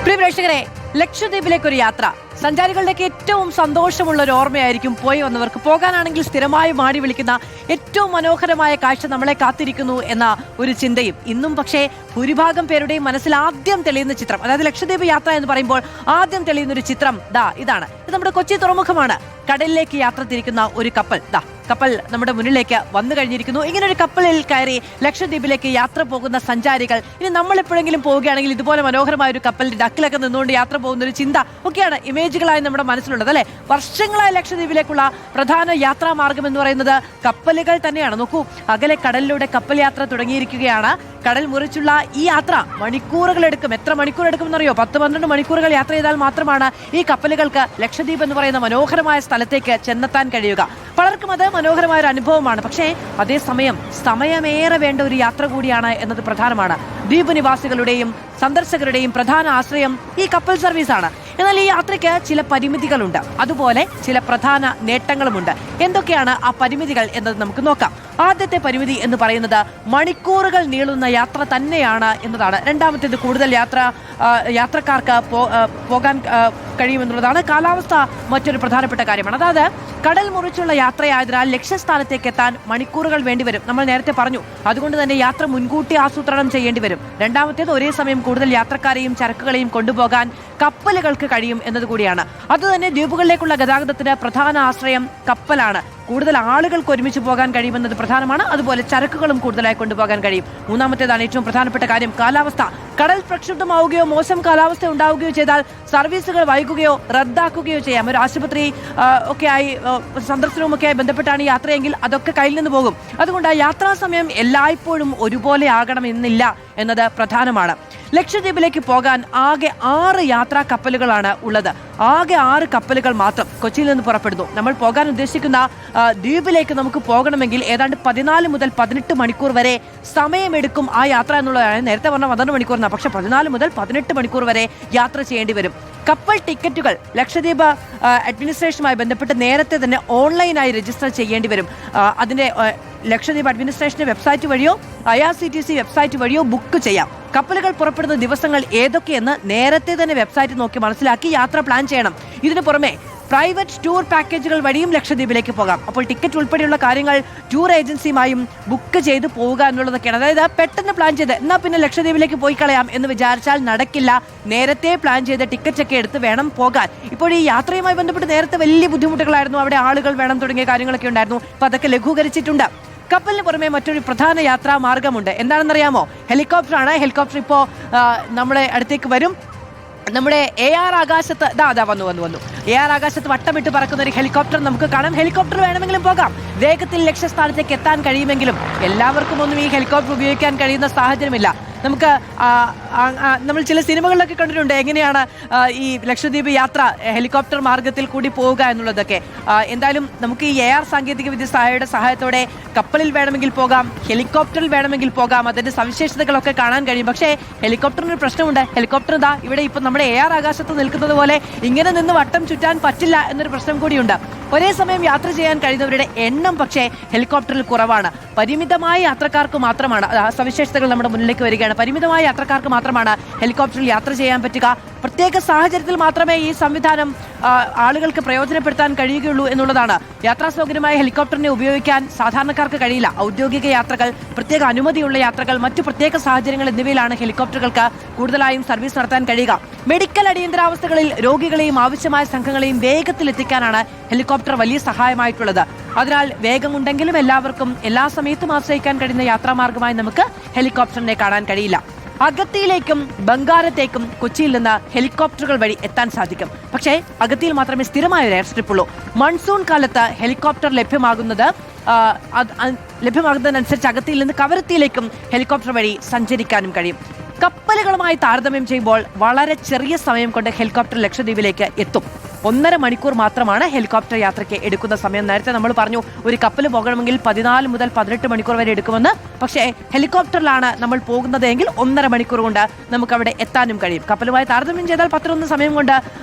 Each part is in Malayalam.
പ്രിയ പ്രേക്ഷകരെ, ലക്ഷദ്വീപിലേക്ക് ഒരു യാത്ര സഞ്ചാരികളുടെയൊക്കെ ഏറ്റവും സന്തോഷമുള്ള ഒരു ഓർമ്മയായിരിക്കും. പോയി വന്നവർക്ക് പോകാനാണെങ്കിൽ സ്ഥിരമായി മാടി വിളിക്കുന്ന ഏറ്റവും മനോഹരമായ കാഴ്ച നമ്മളെ കാത്തിരിക്കുന്നു എന്ന ഒരു ചിന്തയും ഇന്നും പക്ഷേ ഭൂരിഭാഗം പേരുടെയും മനസ്സിൽ ആദ്യം തെളിയുന്ന ചിത്രം, അതായത് ലക്ഷദ്വീപ് യാത്ര എന്ന് പറയുമ്പോൾ ആദ്യം തെളിയുന്ന ഒരു ചിത്രം ഇതാണ്. ഇത് നമ്മുടെ കൊച്ചി തുറമുഖമാണ്. കടലിലേക്ക് യാത്ര തിരിക്കുന്ന ഒരു കപ്പൽ നമ്മുടെ മുന്നിലേക്ക് വന്നു കഴിഞ്ഞിരിക്കുന്നു. ഇങ്ങനെ ഒരു കപ്പലിൽ കയറി ലക്ഷദ്വീപിലേക്ക് യാത്ര പോകുന്ന സഞ്ചാരികൾ, ഇനി നമ്മൾ എപ്പോഴെങ്കിലും പോവുകയാണെങ്കിൽ ഇതുപോലെ മനോഹരമായ ഒരു കപ്പലിന്റെ ഡക്കിലൊക്കെ നിന്നുകൊണ്ട് യാത്ര പോകുന്ന ഒരു ചിന്ത ഒക്കെയാണ് ഇമേജുകളായി നമ്മുടെ മനസ്സിലുള്ളത് അല്ലെ. വർഷങ്ങളായി ലക്ഷദ്വീപിലേക്കുള്ള പ്രധാന യാത്രാ മാർഗം എന്ന് പറയുന്നത് കപ്പലുകൾ തന്നെയാണ്. നോക്കൂ, അകലെ കടലിലൂടെ കപ്പൽ യാത്ര തുടങ്ങിയിരിക്കുകയാണ്. കടൽ മുറിച്ചുള്ള ഈ യാത്ര മണിക്കൂറുകൾ എടുക്കും. എത്ര മണിക്കൂർ എടുക്കുമെന്നറിയോ? 10-12 മണിക്കൂറുകൾ യാത്ര ചെയ്താൽ മാത്രമാണ് ഈ കപ്പലുകൾക്ക് ലക്ഷദ്വീപ് എന്ന് പറയുന്ന മനോഹരമായ സ്ഥലത്തേക്ക് ചെന്നെത്താൻ കഴിയുക. പലർക്കും അത് മനോഹരമായ ഒരു അനുഭവമാണ്. പക്ഷേ അതേസമയം സമയമേറെ വേണ്ട ഒരു യാത്ര കൂടിയാണ് എന്നത് പ്രധാനമാണ്. ദ്വീപ് നിവാസികളുടെയും സന്ദർശകരുടെയും പ്രധാന ആശ്രയം ഈ കപ്പൽ സർവീസാണ്. എന്നാൽ ഈ യാത്രയ്ക്ക് ചില പരിമിതികളുണ്ട്, അതുപോലെ ചില പ്രധാന നേട്ടങ്ങളുമുണ്ട്. എന്തൊക്കെയാണ് ആ പരിമിതികൾ എന്നത് നമുക്ക് നോക്കാം. ആദ്യത്തെ പരിമിതി എന്ന് പറയുന്നത് മണിക്കൂറുകൾ നീളുന്ന യാത്ര തന്നെയാണ് എന്നതാണ്. രണ്ടാമത്തേത് കൂടുതൽ യാത്രക്കാർക്ക് പോകാൻ കഴിയുമെന്നുള്ളതാണ്. കാലാവസ്ഥ മറ്റൊരു പ്രധാനപ്പെട്ട കാര്യമാണ്. അതായത് കടൽ മുറിച്ചുള്ള യാത്രയായതിനാൽ ലക്ഷ്യസ്ഥാനത്തേക്ക് എത്താൻ മണിക്കൂറുകൾ വേണ്ടിവരും. നമ്മൾ നേരത്തെ പറഞ്ഞു. അതുകൊണ്ട് തന്നെ യാത്ര മുൻകൂട്ടി ആസൂത്രണം ചെയ്യേണ്ടി വരും. രണ്ടാമത്തേത് ഒരേ സമയം കൂടുതൽ യാത്രക്കാരെയും ചരക്കുകളെയും കൊണ്ടുപോകാൻ കപ്പലുകൾക്ക് കഴിയും എന്നതുകൂടിയാണ്. അതുതന്നെ ദ്വീപുകളിലേക്കുള്ള ഗതാഗതത്തിന് പ്രധാന ആശ്രയം കപ്പലാണ്. കൂടുതൽ ആളുകൾക്ക് ഒരുമിച്ച് പോകാൻ കഴിയുമെന്നത് പ്രധാനമാണ്. അതുപോലെ ചരക്കുകളും കൂടുതലായി കൊണ്ടുപോകാൻ കഴിയും. മൂന്നാമത്തേതാണ് ഏറ്റവും പ്രധാനപ്പെട്ട കാര്യം, കാലാവസ്ഥ. കടൽ പ്രക്ഷുബ്ധമാവുകയോ മോശം കാലാവസ്ഥ ഉണ്ടാവുകയോ ചെയ്താൽ സർവീസുകൾ വൈകുകയോ റദ്ദാക്കുകയോ ചെയ്യാം. ഒരു ആശുപത്രി ഒക്കെയായി സന്ദർശനവുമൊക്കെയായി ബന്ധപ്പെട്ടാണ് യാത്രയെങ്കിൽ അതൊക്കെ കയ്യിൽ നിന്ന് പോകും. അതുകൊണ്ട് യാത്രാ സമയം എല്ലായ്പ്പോഴും ഒരുപോലെ ആകണമെന്നില്ല എന്നത് പ്രധാനമാണ്. ലക്ഷദ്വീപിലേക്ക് പോകാൻ ആകെ 6 യാത്രാ കപ്പലുകളാണ് ഉള്ളത്. ആകെ 6 കപ്പലുകൾ മാത്രം കൊച്ചിയിൽ നിന്ന് പുറപ്പെടുന്നു. നമ്മൾ പോകാൻ ഉദ്ദേശിക്കുന്ന ദ്വീപിലേക്ക് നമുക്ക് പോകണമെങ്കിൽ ഏതാണ്ട് 14 മുതൽ 18 മണിക്കൂർ വരെ സമയമെടുക്കും ആ യാത്ര എന്നുള്ളതാണ്. നേരത്തെ പറഞ്ഞ 12 മണിക്കൂറിനാണ്, പക്ഷെ 14 മുതൽ 18 മണിക്കൂർ വരെ യാത്ര ചെയ്യേണ്ടി വരും. കപ്പൽ ടിക്കറ്റുകൾ ലക്ഷദ്വീപ് അഡ്മിനിസ്ട്രേഷനുമായി ബന്ധപ്പെട്ട് നേരത്തെ തന്നെ ഓൺലൈനായി രജിസ്റ്റർ ചെയ്യേണ്ടി വരും. അതിന്റെ ലക്ഷദ്വീപ് അഡ്മിനിസ്ട്രേഷന്റെ വെബ്സൈറ്റ് വഴിയോ IRCTC വെബ്സൈറ്റ് വഴിയോ ബുക്ക് ചെയ്യാം. കപ്പലുകൾ പുറപ്പെടുന്ന ദിവസങ്ങൾ ഏതൊക്കെയെന്ന് നേരത്തെ തന്നെ വെബ്സൈറ്റ് നോക്കി മനസ്സിലാക്കി യാത്ര പ്ലാൻ ചെയ്യണം. ഇതിനു പുറമെ പ്രൈവറ്റ് ടൂർ പാക്കേജുകൾ വഴിയും ലക്ഷദ്വീപിലേക്ക് പോകാം. അപ്പോൾ ടിക്കറ്റ് ഉൾപ്പെടെയുള്ള കാര്യങ്ങൾ ടൂർ ഏജൻസിയുമായും ബുക്ക് ചെയ്ത് പോവുക എന്നുള്ളതൊക്കെയാണ്. അതായത് പെട്ടെന്ന് പ്ലാൻ ചെയ്ത് എന്നാൽ പിന്നെ ലക്ഷദ്വീപിലേക്ക് പോയി കളയാം എന്ന് വിചാരിച്ചാൽ നടക്കില്ല. നേരത്തെ പ്ലാൻ ചെയ്ത് ടിക്കറ്റ് ഒക്കെ എടുത്ത് വേണം പോകാൻ. ഇപ്പോൾ ഈ യാത്രയുമായി ബന്ധപ്പെട്ട് നേരത്തെ വലിയ ബുദ്ധിമുട്ടുകളായിരുന്നു. അവിടെ ആളുകൾ വേണം തുടങ്ങിയ കാര്യങ്ങളൊക്കെ ഉണ്ടായിരുന്നു. അപ്പോൾ അതൊക്കെ ലഘൂകരിച്ചിട്ടുണ്ട്. കപ്പലിന് പുറമെ മറ്റൊരു പ്രധാന യാത്രാ മാർഗമുണ്ട്. എന്താണെന്നറിയാമോ? ഹെലികോപ്റ്ററാണ്. ഹെലികോപ്റ്റർ ഇപ്പോൾ നമ്മുടെ അടുത്തേക്ക് വരും. നമ്മുടെ AR ആകാശത്ത് വന്നു AR ആകാശത്ത് വട്ടമിട്ട് പറക്കുന്ന ഒരു ഹെലികോപ്റ്റർ നമുക്ക് കാണാം. ഹെലികോപ്റ്റർ വേണമെങ്കിലും പോകാം. വേഗത്തിൽ ലക്ഷ്യസ്ഥാനത്തേക്ക് എത്താൻ കഴിയുമെങ്കിലും എല്ലാവർക്കും ഒന്നും ഈ ഹെലികോപ്റ്റർ ഉപയോഗിക്കാൻ കഴിയുന്ന സാഹചര്യമില്ല. നമുക്ക് നമ്മൾ ചില സിനിമകളിലൊക്കെ കണ്ടിട്ടുണ്ട് എങ്ങനെയാണ് ഈ ലക്ഷദ്വീപ് യാത്ര ഹെലികോപ്റ്റർ മാർഗത്തിൽ കൂടി പോവുക എന്നുള്ളതൊക്കെ. എന്തായാലും നമുക്ക് ഈ AR സാങ്കേതിക വിദ്യ സഹായത്തോടെ കപ്പലിൽ വേണമെങ്കിൽ പോകാം, ഹെലികോപ്റ്ററിൽ വേണമെങ്കിൽ പോകാം. അതിന്റെ സവിശേഷതകളൊക്കെ കാണാൻ കഴിയും. പക്ഷേ ഹെലികോപ്റ്ററിന് ഒരു പ്രശ്നമുണ്ട്. ഹെലികോപ്റ്റർ ഇവിടെ ഇപ്പം നമ്മുടെ AR ആകാശത്ത് നിൽക്കുന്നത് പോലെ ഇങ്ങനെ നിന്ന് വട്ടം ചുറ്റാൻ പറ്റില്ല എന്നൊരു പ്രശ്നം കൂടിയുണ്ട്. ഒരേ സമയം യാത്ര ചെയ്യാൻ കഴിയുന്നവരുടെ എണ്ണം പക്ഷേ ഹെലികോപ്റ്ററിൽ കുറവാണ്. പരിമിതമായ യാത്രക്കാർക്ക് മാത്രമാണ് സവിശേഷതകൾ നമ്മുടെ മുന്നിലേക്ക് വരികയാണ്. പരിമിതമായ യാത്രക്കാർക്ക് മാത്രമാണ് ഹെലികോപ്റ്ററിൽ യാത്ര ചെയ്യാൻ പറ്റുക. പ്രത്യേക സാഹചര്യത്തിൽ മാത്രമേ ഈ സംവിധാനം ആളുകൾക്ക് പ്രയോജനപ്പെടുത്താൻ കഴിയുകയുള്ളൂ എന്നുള്ളതാണ്. യാത്രാ സൗകര്യമായ ഹെലികോപ്റ്ററിനെ ഉപയോഗിക്കാൻ സാധാരണക്കാർക്ക് കഴിയില്ല. ഔദ്യോഗിക യാത്രകൾ, പ്രത്യേക അനുമതിയുള്ള യാത്രകൾ, മറ്റു പ്രത്യേക സാഹചര്യങ്ങൾ എന്നിവയിലാണ് ഹെലികോപ്റ്ററുകൾക്ക് കൂടുതലായും സർവീസ് നടത്താൻ കഴിയുക. മെഡിക്കൽ അടിയന്തരാവസ്ഥകളിൽ രോഗികളെയും ആവശ്യമായ സംഘങ്ങളെയും വേഗത്തിൽ എത്തിക്കാനാണ് ഹെലികോപ്റ്റർ വലിയ സഹായമായിട്ടുള്ളത്. അതിനാൽ വേഗമുണ്ടെങ്കിലും എല്ലാവർക്കും എല്ലാ സമയത്തും ആശ്രയിക്കാൻ കഴിയുന്ന യാത്രാമാർഗമായി നമുക്ക് ഹെലികോപ്റ്ററിനെ കാണാൻ കഴിയില്ല. അഗത്തിയിലേക്കും ബംഗാരത്തേക്കും കൊച്ചിയിൽ നിന്ന് ഹെലികോപ്റ്ററുകൾ വഴി എത്താൻ സാധിക്കും. പക്ഷേ അഗത്തിയിൽ മാത്രമേ സ്ഥിരമായ ഒരു എയർ സ്ട്രിപ്പ് ഉള്ളൂ. മൺസൂൺ കാലത്ത് ഹെലികോപ്റ്റർ ലഭ്യമാകുന്നതിനനുസരിച്ച് അഗത്തിയിൽ നിന്ന് കവരത്തിയിലേക്കും ഹെലികോപ്റ്റർ വഴി സഞ്ചരിക്കാനും കഴിയും. കപ്പലുകളുമായി താരതമ്യം ചെയ്യുമ്പോൾ വളരെ ചെറിയ സമയം കൊണ്ട് ഹെലികോപ്റ്റർ ലക്ഷദ്വീപിലേക്ക് എത്തും. 1.5 മണിക്കൂർ മാത്രമാണ് ഹെലികോപ്റ്റർ യാത്രയ്ക്ക് എടുക്കുന്ന സമയം. നേരത്തെ നമ്മൾ പറഞ്ഞു ഒരു കപ്പൽ പോകണമെങ്കിൽ 14 മുതൽ 18 മണിക്കൂർ വരെ എടുക്കുമെന്ന്. പക്ഷേ ഹെലികോപ്റ്ററിലാണ് നമ്മൾ പോകുന്നത് എങ്കിൽ 1.5 മണിക്കൂർ കൊണ്ട് നമുക്ക് അവിടെ എത്താനും കഴിയും. കപ്പലുമായി താരതമ്യം ചെയ്താൽ 11 സമയം കൊണ്ട്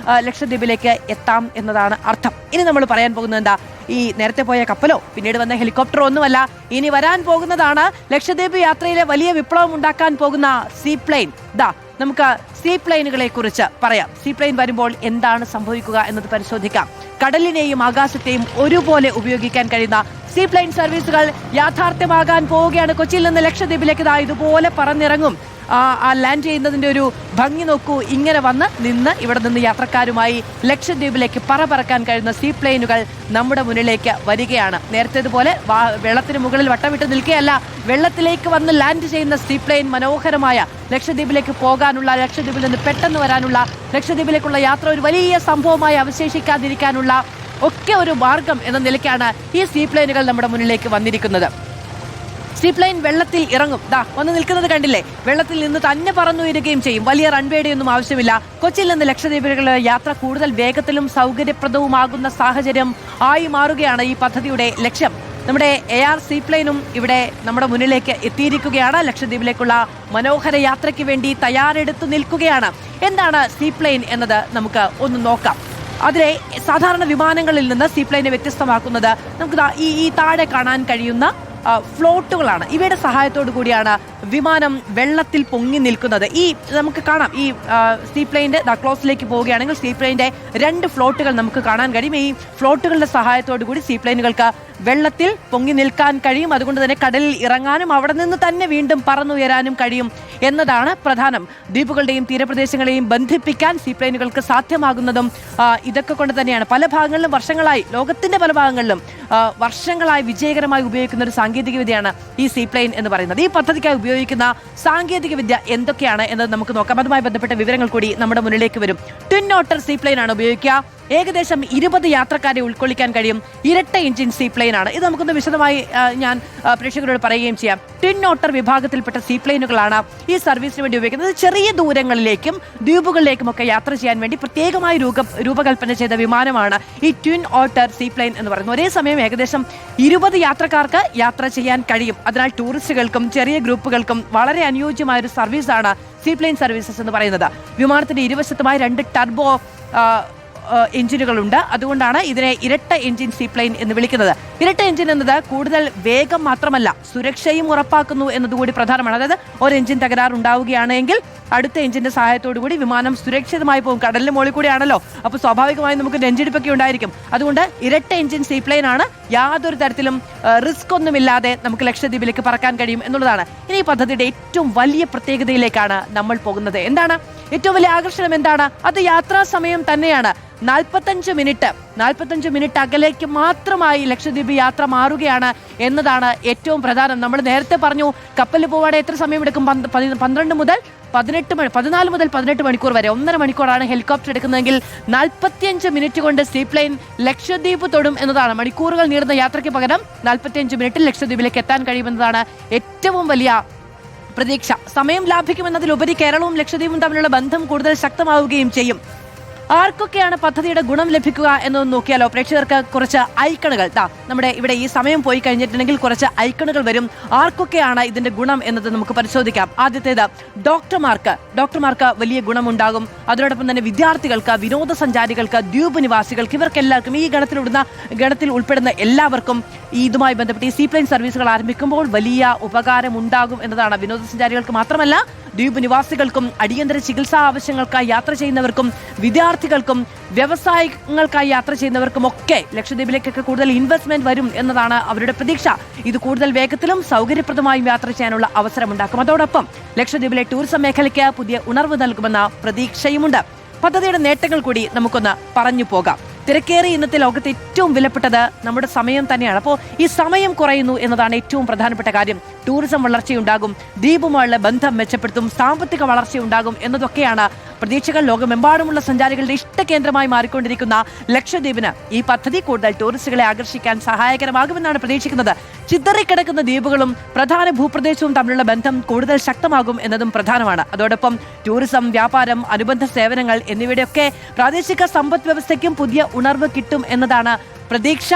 ലക്ഷദ്വീപിലേക്ക് എത്താം എന്നതാണ് അർത്ഥം. ഇനി നമ്മൾ പറയാൻ പോകുന്നത് എന്താ? ഈ നേരത്തെ പോയ കപ്പലോ പിന്നീട് വന്ന ഹെലികോപ്റ്ററോ ഒന്നുമല്ല. ഇനി വരാൻ പോകുന്നതാണ് ലക്ഷദ്വീപ് യാത്രയിലെ വലിയ വിപ്ലവം ഉണ്ടാക്കാൻ പോകുന്ന സീപ്ലെയിൻ. നമുക്ക് സീപ്ലെയിനുകളെ കുറിച്ച് പറയാം. സീപ്ലെയിൻ വരുമ്പോൾ എന്താണ് സംഭവിക്കുക എന്നത് പരിശോധിക്കാം. കടലിനെയും ആകാശത്തെയും ഒരുപോലെ ഉപയോഗിക്കാൻ കഴിയുന്ന സീപ്ലെയിൻ സർവീസുകൾ യാഥാർത്ഥ്യമാകാൻ പോവുകയാണ്. കൊച്ചിയിൽ നിന്ന് ലക്ഷദ്വീപിലേക്ക് ഇതുപോലെ പറന്നിറങ്ങും. ആ ലാൻഡ് ചെയ്യുന്നതിന്റെ ഒരു ഭംഗി നോക്കൂ. ഇങ്ങനെ വന്ന് നിന്ന് ഇവിടെ നിന്ന് യാത്രക്കാരുമായി ലക്ഷദ്വീപിലേക്ക് പറക്കാൻ കഴിയുന്ന സീപ്ലെയിനുകൾ നമ്മുടെ മുന്നിലേക്ക് വരികയാണ്. നേരത്തേതുപോലെ വെള്ളത്തിന് മുകളിൽ വട്ടമിട്ട് നിൽക്കുകയല്ല, വെള്ളത്തിലേക്ക് വന്ന് ലാൻഡ് ചെയ്യുന്ന സീപ്ലെയിൻ മനോഹരമായ ലക്ഷദ്വീപിലേക്ക് പോകാനുള്ള, ലക്ഷദ്വീപിൽ നിന്ന് പെട്ടെന്ന് വരാനുള്ള, ലക്ഷദ്വീപിലേക്കുള്ള യാത്ര ഒരു വലിയ സംഭവമായി അവശേഷിക്കാതിരിക്കാനുള്ള ഒക്കെ ഒരു മാർഗം എന്ന നിലയ്ക്കാണ് ഈ സീപ്ലെയിനുകൾ നമ്മുടെ മുന്നിലേക്ക് വന്നിരിക്കുന്നത്. സീപ്ലെയിൻ വെള്ളത്തിൽ ഇറങ്ങും. വന്ന് നിൽക്കുന്നത് കണ്ടില്ലേ? വെള്ളത്തിൽ നിന്ന് തന്നെ പറന്നുയരുകയും ചെയ്യും. വലിയ റൺവേയുടെ ഒന്നും ആവശ്യമില്ല. കൊച്ചിയിൽ നിന്ന് ലക്ഷദ്വീപിലേക്കുള്ള യാത്ര കൂടുതൽ വേഗത്തിലും സൗകര്യപ്രദവുമാകുന്ന സാഹചര്യം ആയി മാറുകയാണ് ഈ പദ്ധതിയുടെ ലക്ഷ്യം. നമ്മുടെ AR സീപ്ലെയിനും ഇവിടെ നമ്മുടെ മുന്നിലേക്ക് എത്തിയിരിക്കുകയാണ്. ലക്ഷദ്വീപിലേക്കുള്ള മനോഹര യാത്രയ്ക്ക് വേണ്ടി തയ്യാറെടുത്തു നിൽക്കുകയാണ്. എന്താണ് സീപ്ലെയിൻ എന്നത് നമുക്ക് ഒന്ന് നോക്കാം. അതിലെ സാധാരണ വിമാനങ്ങളിൽ നിന്ന് സീപ്ലെയിനെ വ്യത്യസ്തമാക്കുന്നത് നമുക്ക് ഈ താഴെ കാണാൻ കഴിയുന്ന ഫ്ലോട്ടുകളാണ്. ഇവയുടെ സഹായത്തോടു കൂടിയാണ് വിമാനം വെള്ളത്തിൽ പൊങ്ങി നിൽക്കുന്നത്. നമുക്ക് കാണാം ഈ സീപ്ലെയിന്റെ ക്ലോസിലേക്ക് പോവുകയാണെങ്കിൽ സീപ്ലെയിന്റെ 2 ഫ്ലോട്ടുകൾ നമുക്ക് കാണാൻ കഴിയും. ഈ ഫ്ലോട്ടുകളുടെ സഹായത്തോടു കൂടി സീപ്ലെയിനുകൾക്ക് വെള്ളത്തിൽ പൊങ്ങി നിൽക്കാൻ കഴിയും. അതുകൊണ്ട് തന്നെ കടലിൽ ഇറങ്ങാനും അവിടെ നിന്ന് തന്നെ വീണ്ടും പറന്നുയരാനും കഴിയും എന്നതാണ് പ്രധാനം. ദ്വീപുകളുടെയും തീരപ്രദേശങ്ങളെയും ബന്ധിപ്പിക്കാൻ സീപ്ലെയിനുകൾക്ക് സാധ്യമാകുന്നതും ഇതൊക്കെ കൊണ്ട് തന്നെയാണ്. പല ഭാഗങ്ങളിലും വർഷങ്ങളായി, ലോകത്തിന്റെ പല ഭാഗങ്ങളിലും വർഷങ്ങളായി വിജയകരമായി ഉപയോഗിക്കുന്ന ഒരു സാങ്കേതിക വിദ്യയാണ് ഈ സീപ്ലെയിൻ എന്ന് പറയുന്നത്. ഈ പദ്ധതിക്കായി ഉപയോഗിക്കുന്ന സാങ്കേതിക വിദ്യ എന്തൊക്കെയാണ് എന്നത് നമുക്ക് നോക്കാം. അതുമായി ബന്ധപ്പെട്ട വിവരങ്ങൾ കൂടി നമ്മുടെ മുന്നിലേക്ക് വരും. ട്വിൻ ഓട്ടർ സീപ്ലെയിൻ ആണ് ഉപയോഗിക്കുക. ഏകദേശം 20 യാത്രക്കാരെ ഉൾക്കൊള്ളിക്കാൻ കഴിയും. ഇരട്ട എഞ്ചിൻ സീപ്ലെയിൻ ആണ്. ഇത് നമുക്കൊന്ന് വിശദമായി ഞാൻ പ്രേക്ഷകരോട് പറയുകയും ചെയ്യാം. ട്വിൻ ഓട്ടർ വിഭാഗത്തിൽപ്പെട്ട സീപ്ലെയിനുകളാണ് ഈ സർവീസിന് വേണ്ടി ഉപയോഗിക്കുന്നത്. ചെറിയ ദൂരങ്ങളിലേക്കും ദ്വീപുകളിലേക്കും ഒക്കെ യാത്ര ചെയ്യാൻ വേണ്ടി പ്രത്യേകമായി രൂപകൽപ്പന ചെയ്ത വിമാനമാണ് ഈ ട്വിൻ ഓട്ടർ സീപ്ലെയിൻ എന്ന് പറയുന്നത്. ഒരേ സമയം ഏകദേശം 20 യാത്രക്കാർക്ക് യാത്ര ചെയ്യാൻ കഴിയും. അതിനാൽ ടൂറിസ്റ്റുകൾക്കും ചെറിയ ഗ്രൂപ്പുകൾക്കും വളരെ അനുയോജ്യമായ ഒരു സർവീസാണ് സീപ്ലെയിൻ സർവീസസ് എന്ന് പറയുന്നത്. വിമാനത്തിന്റെ ഇരുവശത്തുമായി 2 ടർബോ എഞ്ചിനുകളുണ്ട്. അതുകൊണ്ടാണ് ഇതിനെ ഇരട്ട എഞ്ചിൻ സീപ്ലെയിൻ എന്ന് വിളിക്കുന്നത്. ഇരട്ട എഞ്ചിൻ എന്നത് കൂടുതൽ വേഗം മാത്രമല്ല, സുരക്ഷയും ഉറപ്പാക്കുന്നു എന്നതുകൂടി പ്രധാനമാണ്. അതായത് ഒരു എഞ്ചിൻ തകരാറുണ്ടാവുകയാണെങ്കിൽ അടുത്ത എഞ്ചിന്റെ സഹായത്തോടു കൂടി വിമാനം സുരക്ഷിതമായി പോകും. കടലിന് മുകളിൽ കൂടിയാണല്ലോ, അപ്പോൾ സ്വാഭാവികമായും നമുക്ക് നെഞ്ചിടിപ്പൊക്കെ ഉണ്ടായിരിക്കും. അതുകൊണ്ട് ഇരട്ട എഞ്ചിൻ സീപ്ലെയിൻ ആണ്. യാതൊരു തരത്തിലും റിസ്ക് ഒന്നുമില്ലാതെ നമുക്ക് ലക്ഷദ്വീപിലേക്ക് പറക്കാൻ കഴിയും എന്നുള്ളതാണ്. ഇനി ഈ പദ്ധതിയുടെ ഏറ്റവും വലിയ പ്രത്യേകതയിലേക്കാണ് നമ്മൾ പോകുന്നത്. എന്താണ് ഏറ്റവും വലിയ ആകർഷണം? എന്താണ് അത്? യാത്രാ സമയം തന്നെയാണ്. 45 മിനിറ്റ് അകലേക്ക് മാത്രമായി ലക്ഷദ്വീപ് യാത്ര മാറുകയാണ് എന്നതാണ് ഏറ്റവും പ്രധാനം. നമ്മൾ നേരത്തെ പറഞ്ഞു കപ്പലിൽ പോവാതെ എത്ര സമയമെടുക്കും? 14 മുതൽ 18 മണിക്കൂർ വരെ, 1.5 മണിക്കൂറാണ് ഹെലികോപ്റ്റർ എടുക്കുന്നതെങ്കിൽ 45 മിനിറ്റ് കൊണ്ട് സീപ്ലെയിൻ ലക്ഷദ്വീപ് തൊടും എന്നതാണ്. മണിക്കൂറുകൾ നീളുന്ന യാത്രയ്ക്ക് പകരം 45 മിനിറ്റിൽ ലക്ഷദ്വീപിലേക്ക് എത്താൻ കഴിയുമെന്നതാണ് ഏറ്റവും വലിയ പ്രതീക്ഷ. സമയം ലാഭിക്കുമെന്നതിലുപരി കേരളവും ലക്ഷദ്വീപും തമ്മിലുള്ള ബന്ധം കൂടുതൽ ശക്തമാവുകയും ചെയ്യും. ആർക്കൊക്കെയാണ് പദ്ധതിയുടെ ഗുണം ലഭിക്കുക എന്നൊന്ന് നോക്കിയാലോ? പ്രേക്ഷകർക്ക് കുറച്ച് ഐക്കണുകൾ നമ്മുടെ ഇവിടെ ഈ സമയം പോയി കഴിഞ്ഞിട്ടുണ്ടെങ്കിൽ കുറച്ച് ഐക്കണുകൾ വരും. ആർക്കൊക്കെയാണ് ഇതിന്റെ ഗുണം എന്നത് നമുക്ക് പരിശോധിക്കാം. ആദ്യത്തേത് ഡോക്ടർമാർക്ക് വലിയ ഗുണമുണ്ടാകും. അതോടൊപ്പം തന്നെ വിദ്യാർത്ഥികൾക്ക്, വിനോദസഞ്ചാരികൾക്ക്, ദ്വീപ് നിവാസികൾക്ക്, ഇവർക്കെല്ലാവർക്കും ഈ ഗണത്തിൽ ഉൾപ്പെടുന്ന എല്ലാവർക്കും ഇതുമായി ബന്ധപ്പെട്ട് ഈ സീപ്ലെയിൻ സർവീസുകൾ ആരംഭിക്കുമ്പോൾ വലിയ ഉപകാരം ഉണ്ടാകും എന്നതാണ്. വിനോദസഞ്ചാരികൾക്ക് മാത്രമല്ല, ദ്വീപ് നിവാസികൾക്കും, അടിയന്തര ചികിത്സാ ആവശ്യങ്ങൾക്കായി യാത്ര ചെയ്യുന്നവർക്കും, വിദ്യാർത്ഥികൾക്കും, വ്യവസായങ്ങൾക്കായി യാത്ര ചെയ്യുന്നവർക്കും ഒക്കെ ലക്ഷദ്വീപിലേക്കൊക്കെ കൂടുതൽ ഇൻവെസ്റ്റ്മെന്റ് വരും എന്നതാണ് അവരുടെ പ്രതീക്ഷ. ഇത് കൂടുതൽ വേഗത്തിലും സൗകര്യപ്രദമായും യാത്ര ചെയ്യാനുള്ള അവസരമുണ്ടാക്കും. അതോടൊപ്പം ലക്ഷദ്വീപിലെ ടൂറിസം മേഖലയ്ക്ക് പുതിയ ഉണർവ് നൽകുമെന്ന പ്രതീക്ഷയുമുണ്ട്. പദ്ധതിയുടെ നേട്ടങ്ങൾ കൂടി നമുക്കൊന്ന് പറഞ്ഞു പോകാം. തിരക്കേറിയ ഇന്നത്തെ ലോകത്ത് ഏറ്റവും വിലപ്പെട്ടത് നമ്മുടെ സമയം തന്നെയാണ്. അപ്പോൾ ഈ സമയം കുറയുന്നു എന്നതാണ് ഏറ്റവും പ്രധാനപ്പെട്ട കാര്യം. ടൂറിസം വളർച്ചയുണ്ടാകും, ദ്വീപുമായുള്ള ബന്ധം മെച്ചപ്പെടുത്തും, സാമ്പത്തിക വളർച്ചയുണ്ടാകും എന്നതൊക്കെയാണ് പ്രതീക്ഷകൾ. ലോകമെമ്പാടുമുള്ള സഞ്ചാരികളുടെ ഇഷ്ടകേന്ദ്രമായി മാറിക്കൊണ്ടിരിക്കുന്ന ലക്ഷദ്വീപിന് ഈ പദ്ധതി കൂടുതൽ ടൂറിസ്റ്റുകളെ ആകർഷിക്കാൻ സഹായകരമാകുമെന്നാണ് പ്രതീക്ഷിക്കുന്നത്. ചിതറിക്കിടക്കുന്ന ദ്വീപുകളും പ്രധാന ഭൂപ്രദേശവും തമ്മിലുള്ള ബന്ധം കൂടുതൽ ശക്തമാകും എന്നതും പ്രധാനമാണ്. അതോടൊപ്പം ടൂറിസം, വ്യാപാരം, അനുബന്ധ സേവനങ്ങൾ എന്നിവയുടെയൊക്കെ പ്രാദേശിക സമ്പദ് വ്യവസ്ഥയ്ക്കും പുതിയ ഉണർവ് കിട്ടും എന്നതാണ് പ്രതീക്ഷ.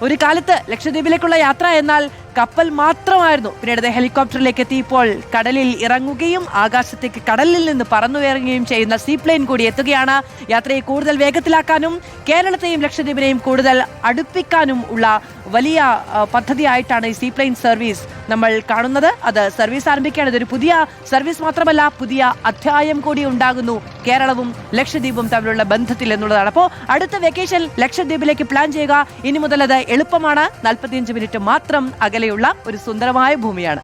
ഒരു കാലത്ത് ലക്ഷദ്വീപിലേക്കുള്ള യാത്ര എന്നാൽ കപ്പൽ മാത്രമായിരുന്നു. പിന്നീട് ഹെലികോപ്റ്ററിലേക്ക് എത്തിയപ്പോൾ കടലിൽ ഇറങ്ങുകയും ആകാശത്തേക്ക് കടലിൽ നിന്ന് പറന്നുയറുകയും ചെയ്യുന്ന സീപ്ലെയിൻ കൂടി എത്തുകയാണ്. യാത്രയെ കൂടുതൽ വേഗത്തിലാക്കാനും കേരളത്തെയും ലക്ഷദ്വീപിനെയും കൂടുതൽ അടുപ്പിക്കാനും ഉള്ള വലിയ പദ്ധതിയായിട്ടാണ് ഈ സീപ്ലെയിൻ സർവീസ് നമ്മൾ കാണുന്നത്. അത് സർവീസ് ആരംഭിക്കുകയാണ്. ഇതൊരു പുതിയ സർവീസ് മാത്രമല്ല, പുതിയ അധ്യായം കൂടി ഉണ്ടാകുന്നു കേരളവും ലക്ഷദ്വീപും തമ്മിലുള്ള ബന്ധത്തിൽ എന്നുള്ളതാണ്. അപ്പോൾ അടുത്ത വെക്കേഷൻ ലക്ഷദ്വീപിലേക്ക് പ്ലാൻ ചെയ്യുക. ഇനി മുതൽ അത് എളുപ്പമാണ്. 45 മിനിറ്റ് മാത്രം അകലെയുള്ള ഒരു സുന്ദരമായ ഭൂമിയാണ്.